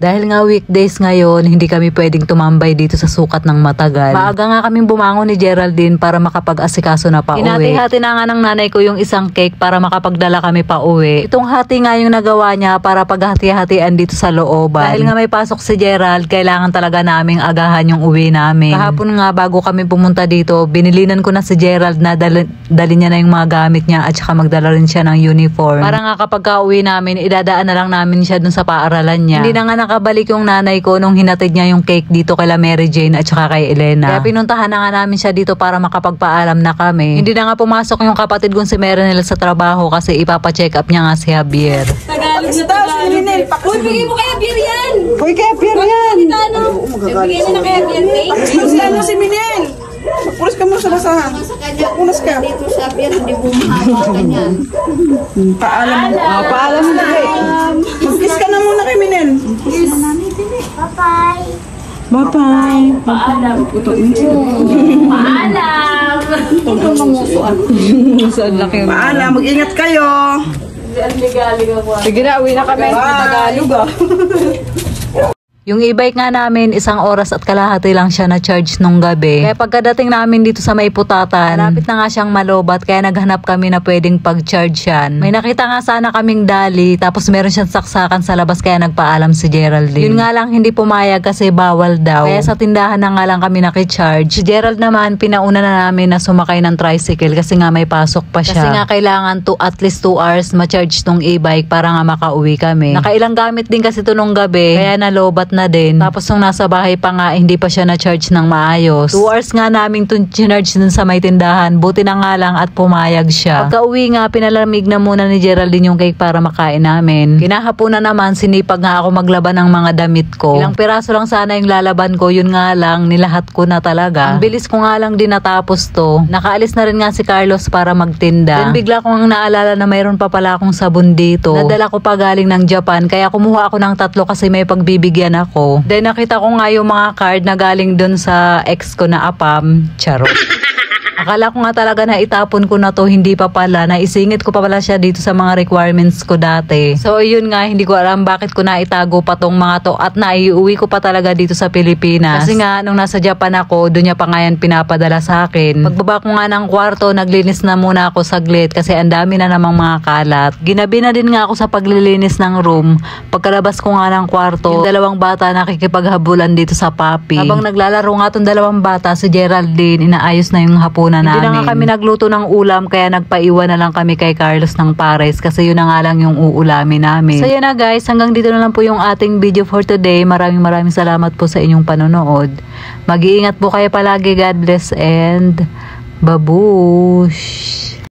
Dahil nga weekdays ngayon, hindi kami pwedeng tumambay dito sa sukat ng matagal. Maaga nga kaming bumangon ni Geraldine para makapag-asikaso na pauwi. Hinati-hati na nga ng nanay ko yung isang cake para makapagdala kami pauwi. Itong hati nga yung nagawa niya para paghati-hatian dito sa looban. Dahil nga may pasok si Gerald, kailangan talaga naming agahan yung uwi namin. Kahapon nga bago kami pumunta dito, binilinan ko na si Gerald na dali niya na yung mga gamit niya at saka magdala rin siya ng uniform. Para nga kapag kauwi namin, idadaan na lang namin siya dun sa paaralan niya. Hindi na nga nakabalik yung nanay ko nung hinatid niya yung cake dito kay Mary Jane at saka kay Elena. Kaya pinuntahan na nga namin siya dito para makapagpaalam na kami. Hindi na nga pumasok yung kapatid kong si Merenel sa trabaho kasi ipapacheck up niya nga si Javier. Tagalog na Tagalog. Uy, bigay mo kay Javier yan! Uy, kay Javier yan! Bigay mo na kay Javier cake? Ano si Minel? Magpulis ka muna sa basahan. Punas ka. Dito sa Javier, hindi bumahaba ganyan. Paalam mo. Paalam mo na kay. Mag-kiss ka na muna kay Minel. Kiss. Bye-bye. Bye-bye. Paalam. Paalam. Paalam. Mag-ingat kayo. Sige na, uwi na kami. Tagalog ah. Yung e-bike nga namin, 1 oras at kalahati lang siya na charge nung gabi. Kaya pagkadating namin dito sa may putatan, malapit na nga siyang malobat kaya naghanap kami na pwedeng pag-charge yan. May nakita nga sana kaming dali tapos meron siyang saksakan sa labas kaya nagpaalam si Geraldine. Yun nga lang hindi pumayag kasi bawal daw. Kaya sa tindahan na nga lang kami nakicharge. Si Gerald naman pinauna na namin na sumakay ng tricycle kasi nga may pasok pa siya. Kasi nga kailangan at least 2 hours ma-charge tong e-bike para nga makauwi kami. Nakailang gamit din kasi ito nung gabi kaya nalobat na din. Tapos nung nasa bahay pa nga, hindi pa siya na-charge ng maayos. 2 hours nga naming charge dun sa may tindahan. Buti na nga lang at pumayag siya. Pagka uwi nga, pinalamig na muna ni Geraldine yung cake para makain namin. Kinahaponan naman, sinipag nga ako maglaban ng mga damit ko. Ilang piraso lang sana yung lalaban ko, yun nga lang, nilahat ko na talaga. Ang bilis ko nga lang din natapos to. Nakaalis na rin nga si Carlos para magtinda. Then bigla ko nga naalala na mayroon pa pala akong sabon dito. Nadala ko pa galing ng Japan, kaya kumuha ako ng 3 kasi may pagbibigyan ako. Then nakita ko nga yung mga card na galing dun sa ex ko na apam. Charot. Akala ko nga talaga na itapon ko na to, hindi pa pala. Naisingit ko pa pala siya dito sa mga requirements ko dati. So yun nga, hindi ko alam bakit ko na itago pa tong mga to at naiuwi ko pa talaga dito sa Pilipinas. Kasi nga, nung nasa Japan ako, doon niya pa nga yan pinapadala sa akin. Pagbaba ko nga ng kwarto, naglinis na muna ako saglit kasi ang dami na namang mga kalat. Ginabi na din nga ako sa paglilinis ng room. Pagkalabas ko nga ng kwarto, yung 2 bata nakikipaghabulan dito sa papi. Habang naglalaro nga tong 2 bata, si Geraldine, inaayos na yung hapon na namin. Hindi na nga kami nagluto ng ulam kaya nagpaiwan na lang kami kay Carlos ng pares kasi yun na nga lang yung uulamin namin. So yun na guys, hanggang dito na lang po yung ating video for today. Maraming salamat po sa inyong panonood. Mag-iingat po kayo palagi. God bless and babush!